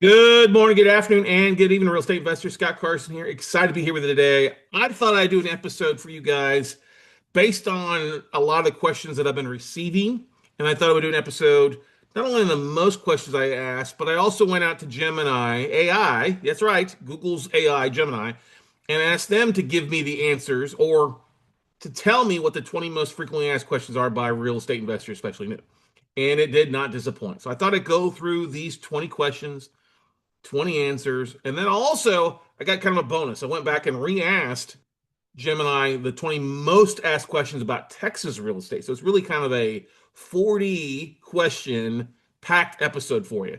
Good morning, good afternoon, and good evening, real estate investor. Scott Carson here. Excited to be here with you today. I thought I'd do an episode for you guys based on a lot of the questions that I've been receiving. And I thought I would do an episode not only on the most questions I asked, but I also went out to Gemini AI. That's right, Google's AI, Gemini, and asked them to give me the answers or to tell me what the 20 most frequently asked questions are by real estate investors, especially new. And it did not disappoint. So I thought I'd go through these 20 questions, 20 answers. And then also, I got kind of a bonus. I went back and re-asked Gemini the 20 most asked questions about Texas real estate. So it's really kind of a 40 question packed episode for you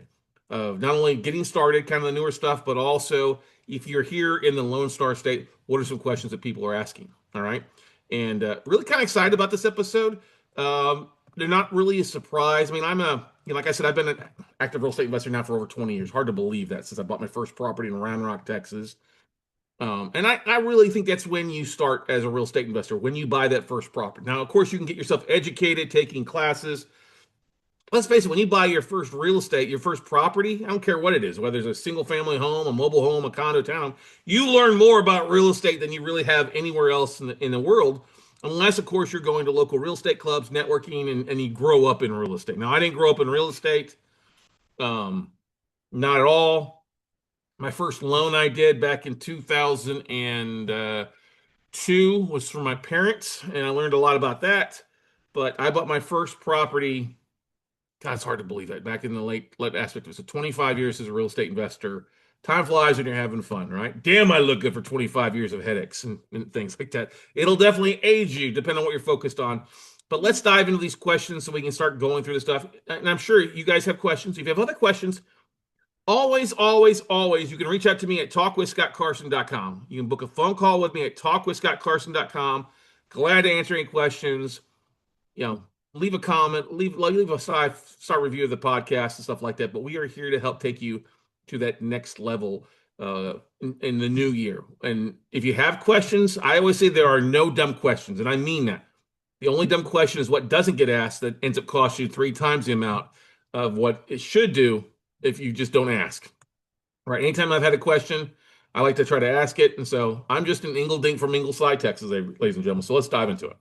of not only getting started, kind of the newer stuff, but also if you're here in the Lone Star State, what are some questions that people are asking? All right. And really kind of excited about this episode. They're not really a surprise. I mean, like I said, I've been an active real estate investor now for over 20 years. Hard to believe that since I bought my first property in Round Rock, Texas. And I really think that's when you start as a real estate investor, when you buy that first property. Now, of course, you can get yourself educated, taking classes. Let's face it, when you buy your first real estate, your first property, I don't care what it is, whether it's a single family home, a mobile home, a condo town, you learn more about real estate than you really have anywhere else in the world. Unless, of course, you're going to local real estate clubs, networking, and you grow up in real estate. Now, I didn't grow up in real estate, um, not at all. My first loan I did back in 2002 was for my parents, and I learned a lot about that. But I bought my first property. God, it's hard to believe that back in the late aspect of it. So 25 years as a real estate investor. Time flies when you're having fun, right? Damn, I look good for 25 years of headaches and things like that. It'll definitely age you, depending on what you're focused on. But let's dive into these questions so we can start going through the stuff. And I'm sure you guys have questions. If you have other questions, always, you can reach out to me at talkwithscottcarson.com. You can book a phone call with me at talkwithscottcarson.com. Glad to answer any questions. You know, leave a comment, leave a five-star review of the podcast and stuff like that. But we are here to help take you to that next level in the new year. And if you have questions, I always say there are no dumb questions, and I mean that. The only dumb question is what doesn't get asked that ends up costing you three times the amount of what it should do if you just don't ask. Right? Anytime I've had a question, I like to try to ask it. And so I'm just an Ingle from Ingleside, Texas, ladies and gentlemen. So let's dive into it.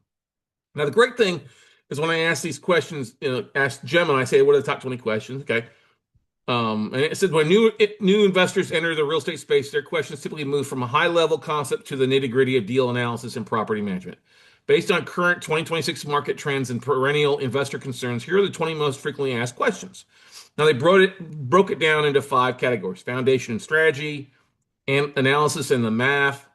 Now, the great thing is when I ask these questions, ask Gemini, I say, what are the top 20 questions? Okay. And it said when new investors enter the real estate space, their questions typically move from a high level concept to the nitty gritty of deal analysis and property management. Based on current 2026 market trends and perennial investor concerns, here are the 20 most frequently asked questions. Now they broke it down into five categories: foundation and strategy, and analysis and the math,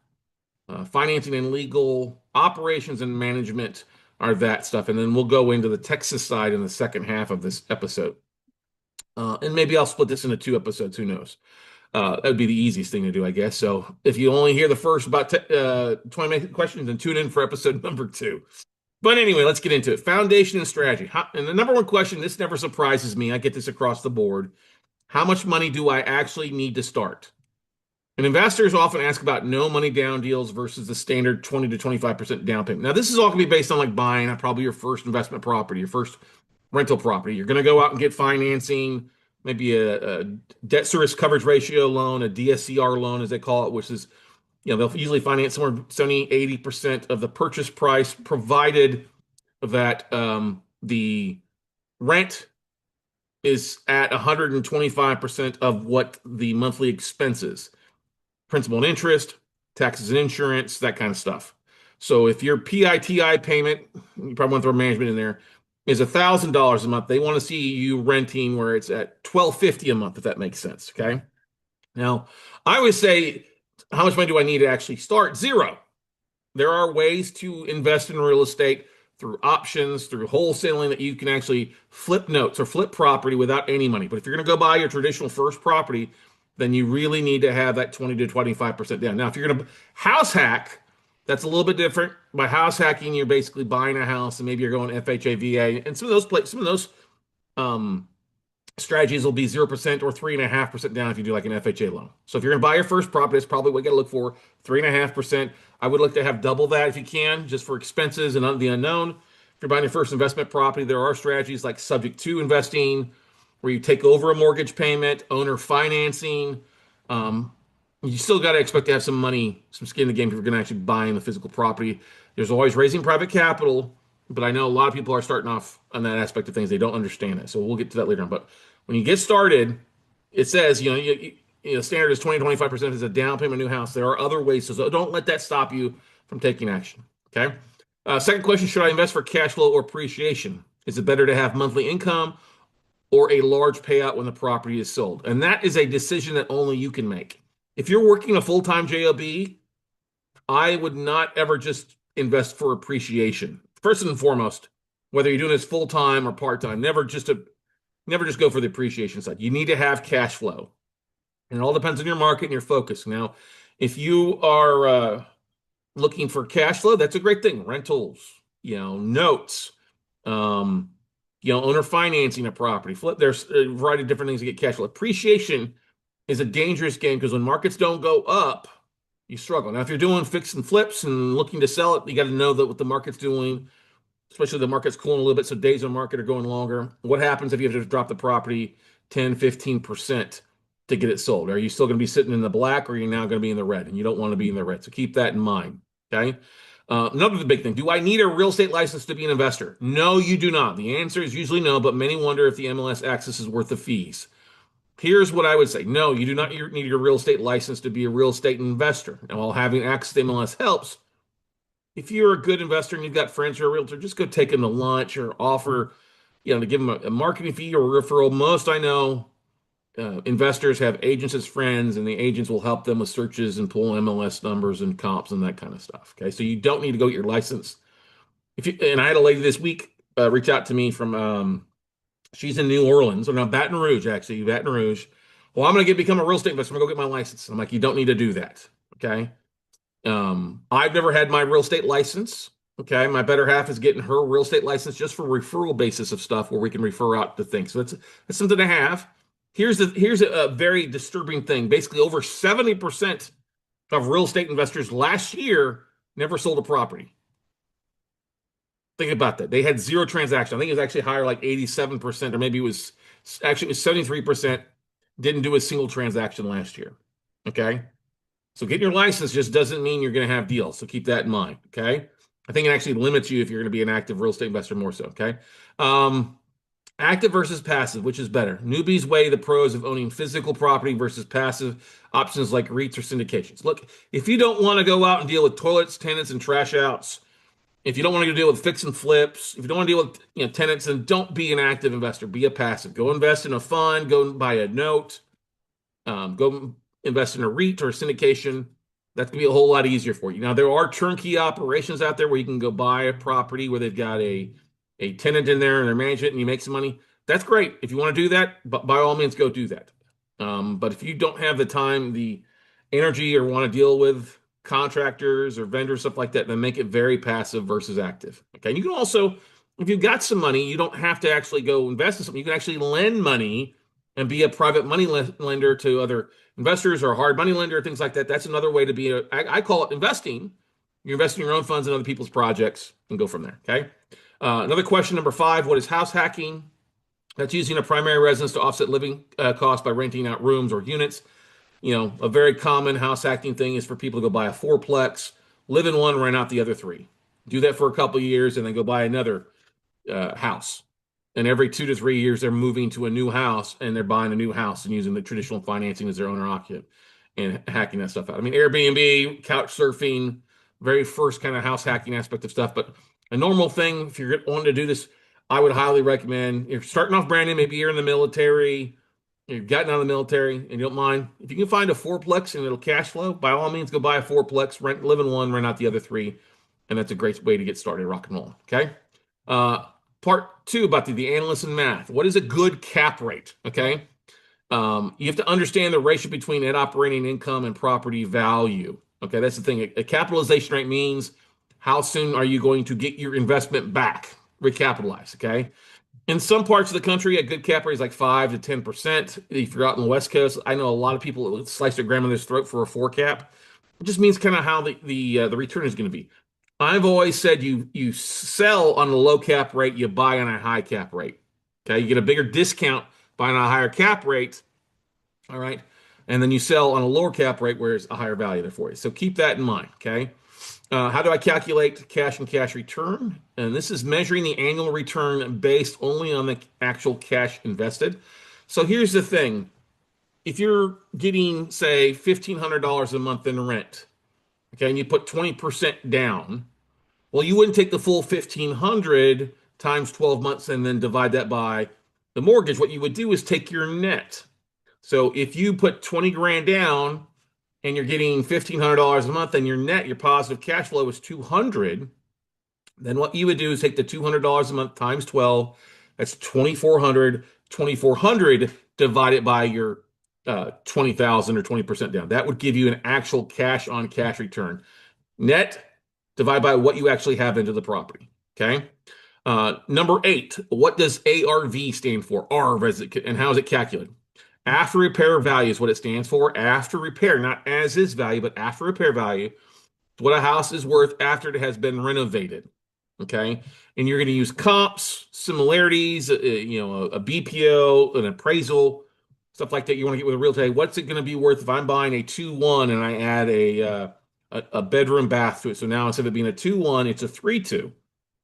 financing and legal, operations and management are that stuff. And then we'll go into the Texas side in the second half of this episode. And maybe I'll split this into two episodes. Who knows? That would be the easiest thing to do, I guess. So if you only hear the first about 20 questions, then tune in for episode number two. But anyway, let's get into it. Foundation and strategy. And the number one question, this never surprises me. I get this across the board. How much money do I actually need to start? And investors often ask about no money down deals versus the standard 20 to 25% down payment. Now, this is all going to be based on like buying probably your first investment property, your first rental property. You're going to go out and get financing, maybe a debt service coverage ratio loan, a DSCR loan, as they call it, which is, they'll usually finance somewhere 70, 80% of the purchase price, provided that the rent is at 125% of what the monthly expense is. Principal and interest, taxes and insurance, that kind of stuff. So if your PITI payment, you probably want to throw management in there, is $1,000 a month, they want to see you renting where it's at $1,250 a month, if that makes sense. Okay. Now, I always say, how much money do I need to actually start? Zero. There are ways to invest in real estate through options, through wholesaling, that you can actually flip notes or flip property without any money. But if you're going to go buy your traditional first property, then you really need to have that 20 to 25% down. Now, if you're going to house hack, that's a little bit different. By house hacking, you're basically buying a house and maybe you're going FHA, VA, and some of those strategies will be 0% or 3.5% down if you do like an FHA loan. So if you're going to buy your first property, that's probably what you got to look for, 3.5%. I would look to have double that if you can, just for expenses and the unknown. If you're buying your first investment property, there are strategies like subject to investing, where you take over a mortgage payment, owner financing. Um, you still got to expect to have some money, some skin in the game if you're going to actually buy in the physical property. There's always raising private capital, but I know a lot of people are starting off on that aspect of things. They don't understand it. So we'll get to that later on. But when you get started, it says, standard is 20-25% is a down payment new house. There are other ways. So don't let that stop you from taking action. Okay. Second question, should I invest for cash flow or appreciation? Is it better to have monthly income or a large payout when the property is sold? And that is a decision that only you can make. If you're working a full-time job, I would not ever just invest for appreciation. First and foremost, whether you're doing this full-time or part-time, never just go for the appreciation side. You need to have cash flow. And it all depends on your market and your focus. Now, if you are looking for cash flow, that's a great thing. Rentals, notes, owner financing a property, flip. There's a variety of different things to get cash flow. Appreciation is a dangerous game because when markets don't go up, you struggle. Now, if you're doing fix and flips and looking to sell it, you got to know that what the market's doing, especially the market's cooling a little bit, so days on market are going longer. What happens if you have to drop the property 10-15% to get it sold? Are you still going to be sitting in the black, or are you now going to be in the red? And you don't want to be in the red. So keep that in mind. Okay. Another big thing. Do I need a real estate license to be an investor? No, you do not. The answer is usually no, but many wonder if the MLS access is worth the fees. Here's what I would say. No, you do not need your real estate license to be a real estate investor. And while having access to MLS helps, if you're a good investor and you've got friends who are a realtor, just go take them to lunch or offer, to give them a marketing fee or a referral. Most I know investors have agents as friends, and the agents will help them with searches and pull MLS numbers and comps and that kind of stuff. Okay, so you don't need to go get your license. And I had a lady this week reach out to me from she's in New Orleans, or no, Baton Rouge, actually, Baton Rouge. Well, I'm going to become a real estate investor. I'm going to go get my license. I'm like, you don't need to do that. Okay. I've never had my real estate license. Okay. My better half is getting her real estate license just for referral basis of stuff where we can refer out to things. So that's something to have. Here's a very disturbing thing. Basically, over 70% of real estate investors last year never sold a property. Think about that. They had zero transaction. I think it was actually higher, like 87%, or maybe it was 73% didn't do a single transaction last year. Okay. So getting your license just doesn't mean you're going to have deals. So keep that in mind. Okay. I think it actually limits you if you're going to be an active real estate investor more so. Okay. Active versus passive, which is better? Newbies weigh the pros of owning physical property versus passive options like REITs or syndications. Look, if you don't want to go out and deal with toilets, tenants, and trash outs, if you don't want to deal with fix and flips, if you don't want to deal with tenants, then don't be an active investor. Be a passive. Go invest in a fund. Go buy a note. Go invest in a REIT or a syndication. That's going to be a whole lot easier for you. Now, there are turnkey operations out there where you can go buy a property where they've got a tenant in there and they're managing it and you make some money. That's great. If you want to do that, but by all means, go do that. But if you don't have the time, the energy, or want to deal with contractors or vendors, stuff like that, then make it very passive versus active. Okay. And you can also, if you've got some money, you don't have to actually go invest in something. You can actually lend money and be a private money lender to other investors, or a hard money lender, things like that. That's another way to be I call it investing. You're investing in your own funds in other people's projects and go from there. Okay. Another question, number 5, what is house hacking? That's using a primary residence to offset living costs by renting out rooms or units. A very common house hacking thing is for people to go buy a fourplex, live in one, rent out the other 3. Do that for a couple of years and then go buy another house. And every 2 to 3 years, they're moving to a new house and they're buying a new house and using the traditional financing as their owner occupant and hacking that stuff out. I mean, Airbnb, couch surfing, very first kind of house hacking aspect of stuff. But a normal thing, if you're wanting to do this, I would highly recommend, you're starting off brand new, maybe you're in the military, you've gotten out of the military and you don't mind. If you can find a fourplex and it'll cash flow, by all means, go buy a fourplex, live in one, rent out the other 3. And that's a great way to get started rock and roll. Okay. Part 2 about the analysts and math. What is a good cap rate? Okay. You have to understand the ratio between net operating income and property value. Okay. That's the thing. A capitalization rate means how soon are you going to get your investment back, recapitalized. Okay. In some parts of the country, a good cap rate is like 5 to 10%. If you're out in the West Coast, I know a lot of people slice their grandmother's throat for a 4 cap. It just means kind of how the return is going to be. I've always said you sell on a low cap rate, you buy on a high cap rate. Okay, you get a bigger discount buying on a higher cap rate, all right, and then you sell on a lower cap rate where it's a higher value there for you. So keep that in mind, okay? How do I calculate cash and cash return? And this is measuring the annual return based only on the actual cash invested. So here's the thing. If you're getting, say, $1,500 a month in rent, okay, and you put 20% down, well, you wouldn't take the full 1,500 times 12 months and then divide that by the mortgage. What you would do is take your net. So if you put 20 grand down and you're getting $1,500 a month and your net, your positive cash flow is 200, then what you would do is take the $200 a month times 12, that's 2,400, 2,400 divided by your 20,000 or 20% down. That would give you an actual cash on cash return. Net divided by what you actually have into the property. Okay. Number 8, what does ARV stand for? And how is it calculated? After repair value is what it stands for. After repair, not as is value, but after repair value, what a house is worth after it has been renovated. Okay. And you're going to use comps, similarities, a BPO, an appraisal, stuff like that. You want to get with a realtor. What's it going to be worth if I'm buying a 2-1 and I add a bedroom bath to it? So now instead of being a 2-1, it's a 3-2.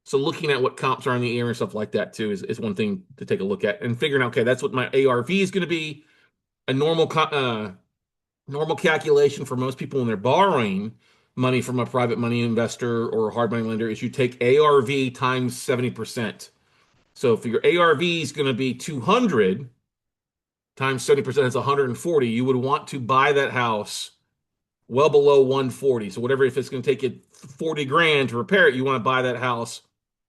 So looking at what comps are in the area and stuff like that too is one thing to take a look at, and figuring, okay, that's what my ARV is going to be. A normal calculation for most people when they're borrowing money from a private money investor or a hard money lender is you take ARV times 70%. So if your ARV is going to be 200 times 70%, that's 140. You would want to buy that house well below 140. So whatever, if it's going to take you 40 grand to repair it, you want to buy that house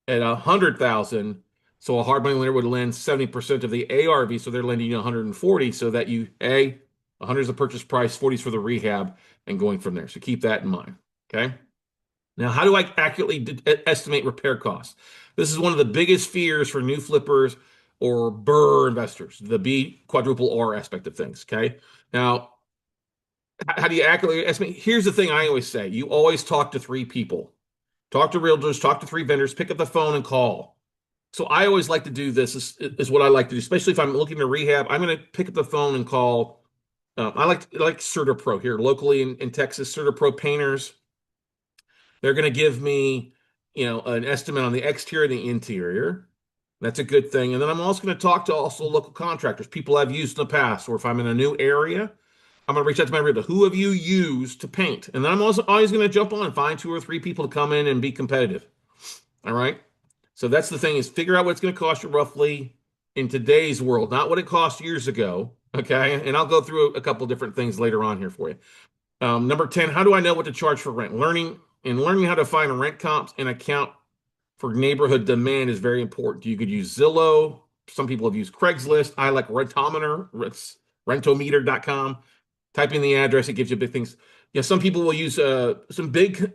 at 100,000. So a hard money lender would lend 70% of the ARV, so they're lending you 140, so that 100 is the purchase price, 40 is for the rehab, and going from there. So keep that in mind. Okay. Now, how do I accurately estimate repair costs? This is one of the biggest fears for new flippers or BRRRR investors, the B quadruple R aspect of things. Okay. Now, how do you accurately estimate? Here's the thing I always say: you always talk to 3 people, talk to realtors, talk to 3 vendors, pick up the phone and call. So I always like to do this, is what I like to do, especially if I'm looking to rehab. I'm going to pick up the phone and call. I like CertaPro here locally in Texas, CertaPro painters. They're going to give me, an estimate on the exterior and the interior. That's a good thing. And then I'm also going to talk to also local contractors, people I've used in the past, or if I'm in a new area, I'm going to reach out to my realtor. Who have you used to paint? And then I'm also always going to jump on and find 2 or 3 people to come in and be competitive. All right. So that's the thing, is figure out what it's going to cost you roughly in today's world, not what it cost years ago. Okay. And I'll go through a couple different things later on here for you. Number 10, how do I know what to charge for rent? Learning how to find rent comps and account for neighborhood demand is very important. You could use Zillow. Some people have used Craigslist. I like Rentometer, rentometer.com. Type in the address, it gives you big things. Yeah, some people will use some big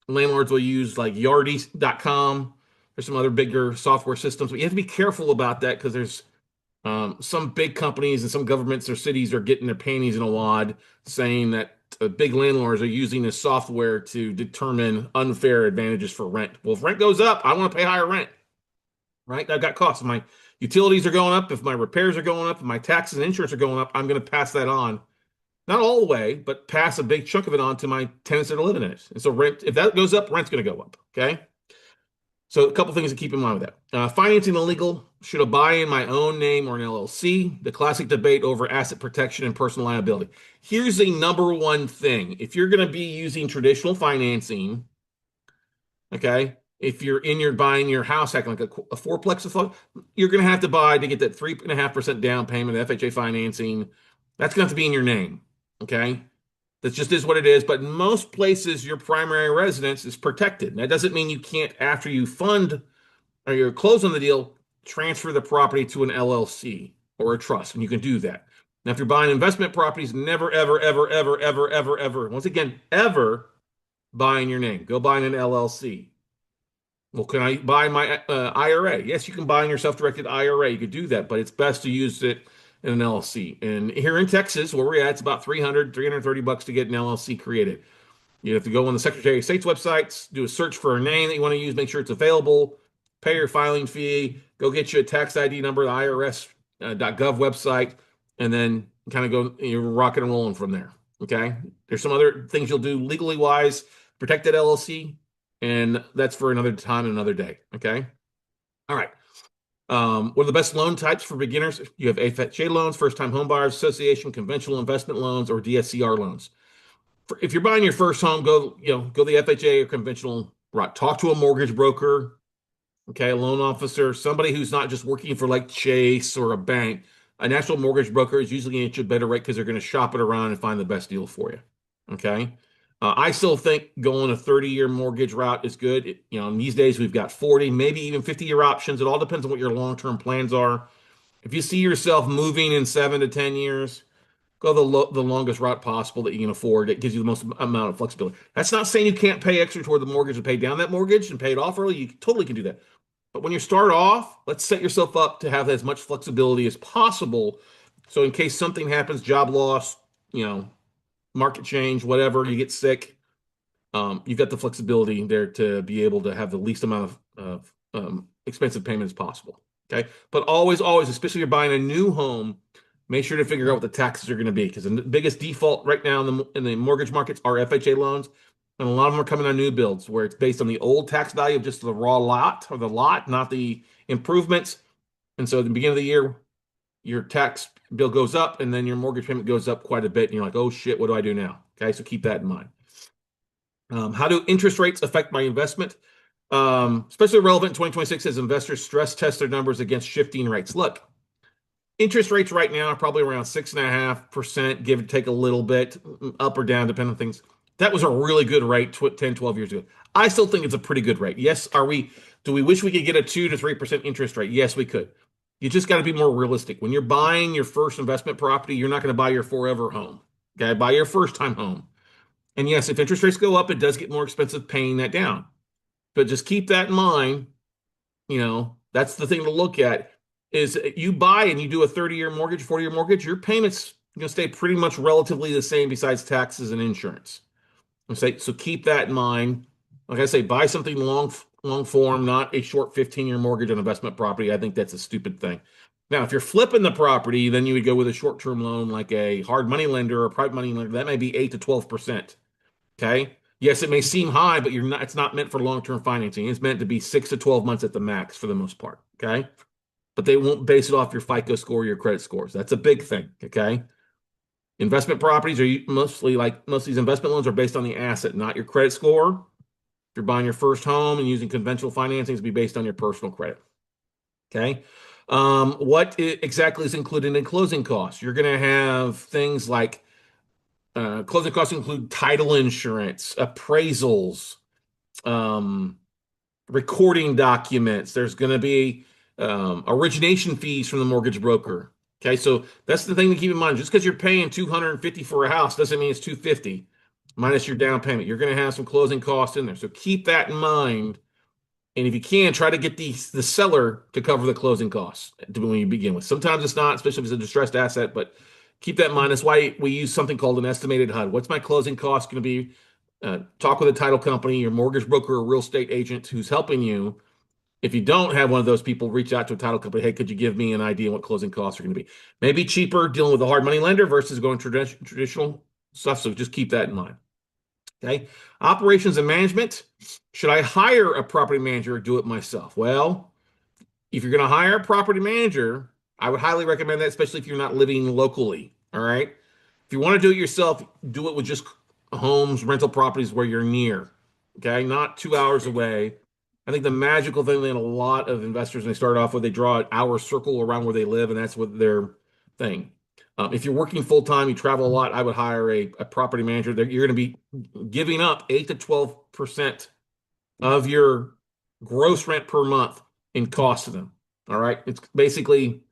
landlords will use like yardies.com. There's some other bigger software systems, but you have to be careful about that because there's some big companies and some governments or cities are getting their panties in a wad saying that big landlords are using this software to determine unfair advantages for rent. Well, if rent goes up, I want to pay higher rent, right? I've got costs. If my utilities are going up, if my repairs are going up, if my taxes and insurance are going up, I'm going to pass that on. Not all the way, but pass a big chunk of it on to my tenants that are living in it. And so rent, if that goes up, rent's going to go up, okay? So a couple things to keep in mind with that. Financing illegal. Should I buy in my own name or an LLC? The classic debate over asset protection and personal liability. Here's the number one thing. If you're going to be using traditional financing, okay, if you're buying your house acting like a fourplex, you're going to have to buy to get that 3.5% down payment, FHA financing. That's going to have to be in your name, okay? That just is what it is. But in most places, your primary residence is protected. That doesn't mean you can't, after you fund or you're closed on the deal, transfer the property to an LLC or a trust, and you can do that. Now, if you're buying investment properties, never, ever, ever, ever, ever, ever, ever, once again, ever buy in your name. Go buy in an LLC. Well, can I buy my IRA? Yes, you can buy in your self-directed IRA. You could do that, but it's best to use it in an LLC. And here in Texas, where we're at, it's about $330 to get an LLC created. You have to go on the Secretary of State's websites, do a search for a name that you want to use, make sure it's available, pay your filing fee, go get you a tax ID number. The IRS .gov website, and then kind of go, you're rocking and rolling from there. Okay. There's some other things you'll do legally wise, protected LLC, and that's for another time and another day. Okay. All right. What are the best loan types for beginners? You have FHA loans, first-time home buyers association, conventional investment loans, or DSCR loans. If you're buying your first home, go the FHA or conventional route. Talk to a mortgage broker, okay, a loan officer, somebody who's not just working for like Chase or a bank. A national mortgage broker is usually going to get you a better rate because they're going to shop it around and find the best deal for you. Okay. I still think going a 30-year mortgage route is good. These days we've got 40, maybe even 50-year options. It all depends on what your long-term plans are. If you see yourself moving in 7 to 10 years, go the longest route possible that you can afford. It gives you the most amount of flexibility. That's not saying you can't pay extra toward the mortgage and pay down that mortgage and pay it off early. You totally can do that. But when you start off, let's set yourself up to have as much flexibility as possible. So in case something happens, job loss, you know, market change, whatever, you get sick, you've got the flexibility there to be able to have the least amount of expensive payments possible. Okay. But always, always, especially if you're buying a new home, make sure to figure out what the taxes are going to be, because the biggest default right now in the mortgage markets are FHA loans. And a lot of them are coming on new builds where it's based on the old tax value of just the raw lot or the lot, not the improvements. And so at the beginning of the year, your tax bill goes up and then your mortgage payment goes up quite a bit. And you're like, oh shit, what do I do now? Okay, so keep that in mind. How do interest rates affect my investment? Especially relevant in 2026 as investors stress test their numbers against shifting rates. Look, interest rates right now are probably around 6.5%, give or take a little bit, up or down, depending on things. That was a really good rate 10, 12 years ago. I still think it's a pretty good rate. Yes, do we wish we could get a 2 to 3% interest rate? Yes, we could. You just got to be more realistic. When you're buying your first investment property, you're not going to buy your forever home. Okay, buy your first time home. And yes, if interest rates go up, it does get more expensive paying that down. But just keep that in mind. That's the thing to look at is you buy and you do a 30-year mortgage, 40-year mortgage, your payments going to stay pretty much relatively the same besides taxes and insurance. So keep that in mind. Like I say, buy something long form, not a short 15-year mortgage on investment property. I think that's a stupid thing. Now, if you're flipping the property, then you would go with a short-term loan like a hard money lender or a private money lender. That may be 8 to 12%. Okay. Yes, it may seem high, but it's not meant for long-term financing. It's meant to be 6 to 12 months at the max for the most part. Okay. But they won't base it off your FICO score or your credit scores. That's a big thing. Okay. Investment properties are mostly like most of these investment loans are based on the asset, not your credit score. If you're buying your first home and using conventional financing, it's be based on your personal credit. Okay. What exactly is included in closing costs? You're going to have things like closing costs include title insurance, appraisals, um, recording documents. There's going to be origination fees from the mortgage broker. Okay, so that's the thing to keep in mind. Just because you're paying $250 for a house doesn't mean it's $250 minus your down payment. You're going to have some closing costs in there. So keep that in mind. And if you can, try to get the seller to cover the closing costs when you begin with. Sometimes it's not, especially if it's a distressed asset, but keep that in mind. That's why we use something called an estimated HUD. What's my closing cost going to be? Talk with a title company, your mortgage broker, or real estate agent who's helping you. If you don't have one of those people, reach out to a title company. Hey, could you give me an idea what closing costs are going to be? Maybe cheaper dealing with a hard money lender versus going traditional stuff. So just keep that in mind. Okay. Operations and management. Should I hire a property manager or do it myself? Well, if you're going to hire a property manager, I would highly recommend that, especially if you're not living locally. All right. If you want to do it yourself, do it with just homes, rental properties where you're near. Okay. Not 2 hours away. I think the magical thing that a lot of investors, when they start off with, they draw an hour circle around where they live, and that's what their thing. If you're working full time, you travel a lot, I would hire a property manager. You're going to be giving up 8 to 12% of your gross rent per month in cost to them. All right. It's basically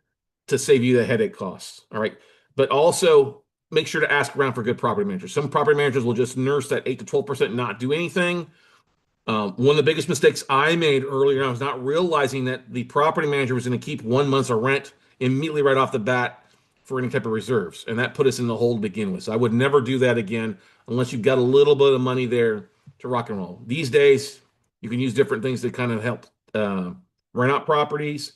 to save you the headache costs. All right. But also make sure to ask around for good property managers. Some property managers will just nurse that 8 to 12%, not do anything. One of the biggest mistakes I made earlier, I was not realizing that the property manager was going to keep 1 month's of rent immediately right off the bat for any type of reserves. And that put us in the hole to begin with. So I would never do that again unless you've got a little bit of money there to rock and roll. These days, you can use different things to kind of help rent out properties.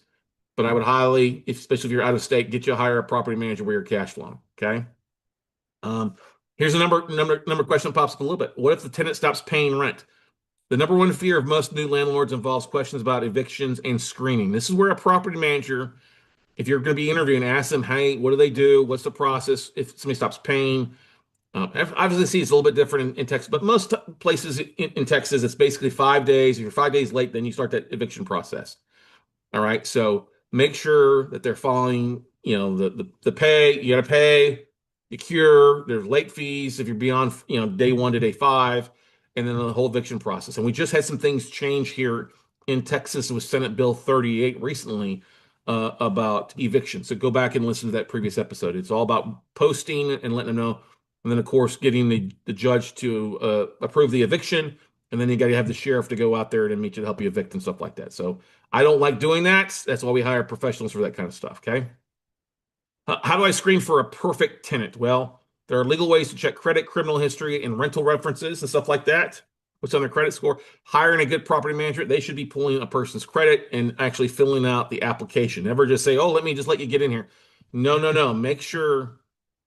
but I would highly, especially if you're out of state, get you a hire property manager where you're cash flowing. Okay. Um, Here's a number question that pops up a little bit. What if the tenant stops paying rent? The number one fear of most new landlords involves questions about evictions and screening. This is where a property manager, if you're going to be interviewing, ask them, hey, what do they do? What's the process if somebody stops paying? Obviously, it's a little bit different in Texas, but most places in Texas, it's basically 5 days. If you're 5 days late, then you start that eviction process. All right. So make sure that they're following, the pay. You got to pay, the cure. There's late fees if you're beyond, day 1 to day 5, and then the whole eviction process. And we just had some things change here in Texas with Senate Bill 38 recently about eviction. So go back and listen to that previous episode. It's all about posting and letting them know. And then, of course, getting the judge to approve the eviction. And then you got to have the sheriff to go out there to meet you to help you evict and stuff like that. So I don't like doing that. That's why we hire professionals for that kind of stuff. Okay. How do I screen for a perfect tenant? Well, there are legal ways to check credit, criminal history, and rental references and stuff like that. What's on their credit score? Hiring a good property manager, they should be pulling a person's credit and actually filling out the application. Never just say, "Oh, let me just let you get in here." No, no, no. Make sure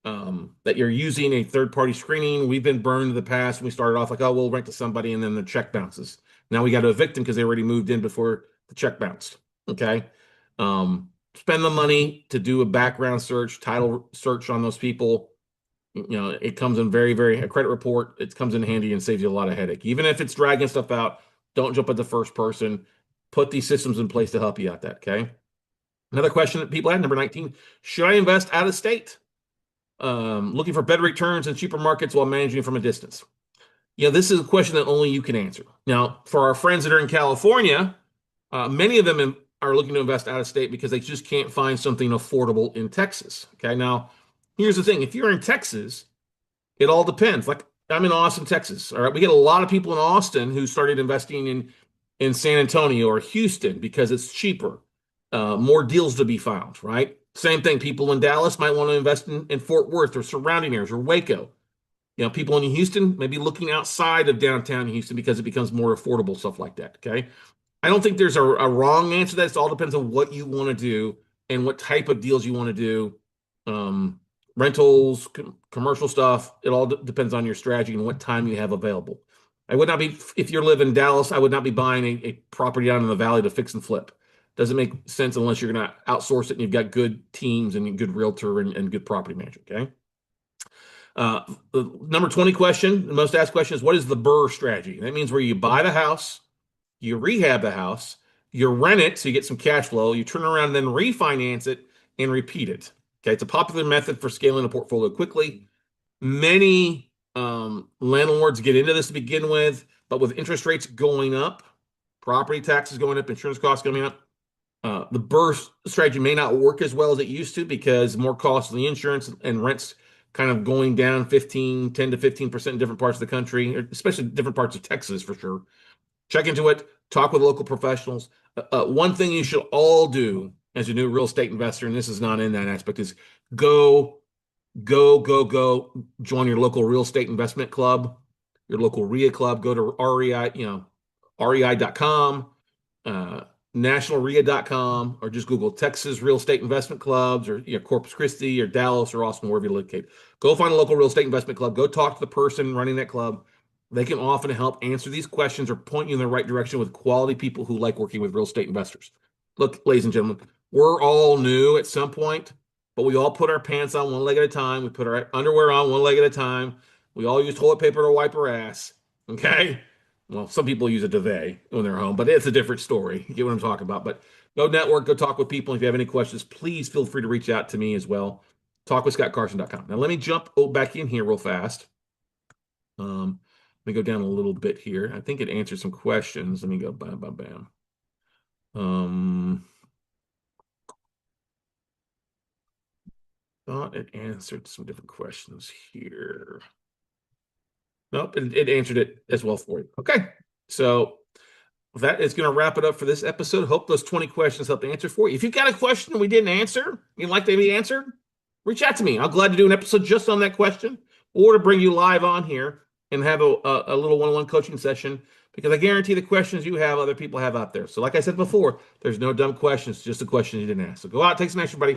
that you're using a third-party screening. We've been burned in the past. We started off like, "Oh, we'll rent to somebody," and then the check bounces. Now we got to evict them because they already moved in before the check bounced. Okay. Spend the money to do a background search, title search on those people. It comes in a credit report. It comes in handy and saves you a lot of headache. Even if it's dragging stuff out, don't jump at the first person. Put these systems in place to help you out that, okay? Another question that people had, number 19, should I invest out of state? Looking for better returns in cheaper markets while managing from a distance. This is a question that only you can answer. Now, for our friends that are in California, many of them are looking to invest out of state because they just can't find something affordable in Texas. Okay. Now, here's the thing. If you're in Texas, it all depends. Like I'm in Austin, Texas. All right. We get a lot of people in Austin who started investing in San Antonio or Houston because it's cheaper, more deals to be found. Right. Same thing. People in Dallas might want to invest in Fort Worth or surrounding areas or Waco. People in Houston may be looking outside of downtown Houston because it becomes more affordable, stuff like that. Okay. I don't think there's a wrong answer to that. It all depends on what you want to do and what type of deals you want to do. Rentals, commercial stuff. It all depends on your strategy and what time you have available. I would not be, if you live in Dallas, I would not be buying a property down in the valley to fix and flip. Doesn't make sense unless you're going to outsource it and you've got good teams and a good realtor and good property manager. Okay. The number 20 question, the most asked question is, what is the BRRRR strategy? That means where you buy the house, you rehab the house, you rent it so you get some cash flow, you turn around and then refinance it and repeat it. Okay, it's a popular method for scaling a portfolio quickly. Many landlords get into this to begin with, but with interest rates going up, property taxes going up, insurance costs coming up, the BRRRR strategy may not work as well as it used to because more costly insurance and rents kind of going down 10 to 15% in different parts of the country, especially different parts of Texas for sure. Check into it, talk with local professionals. One thing you should all do as a new real estate investor, and this is not in that aspect, is go join your local real estate investment club, your local REIA club. Go to REI.com, nationalrea.com, or just Google Texas Real Estate Investment Clubs, or Corpus Christi or Dallas or Austin, wherever you locate. Go find a local real estate investment club. Go talk to the person running that club. They can often help answer these questions or point you in the right direction with quality people who like working with real estate investors. Look, ladies and gentlemen, we're all new at some point, but we all put our pants on one leg at a time. We put our underwear on one leg at a time. We all use toilet paper to wipe our ass. Okay? Well, some people use a duvet when they're home, but it's a different story. You get what I'm talking about. But go network, go talk with people. If you have any questions, please feel free to reach out to me as well. Talkwithscottcarson.com. Now, let me jump back in here real fast. Let me go down a little bit here. I think it answered some questions. Let me go bam, bam, bam. Thought it answered some different questions here. Nope, it answered it as well for you. Okay, so that is going to wrap it up for this episode. Hope those 20 questions helped answer for you. If you've got a question we didn't answer, you'd like to be answered, reach out to me. I'm glad to do an episode just on that question or to bring you live on here and have a little one-on-one coaching session. because I guarantee the questions you have, other people have out there. So like I said before, there's no dumb questions, just the questions you didn't ask. So go out, take some action, buddy.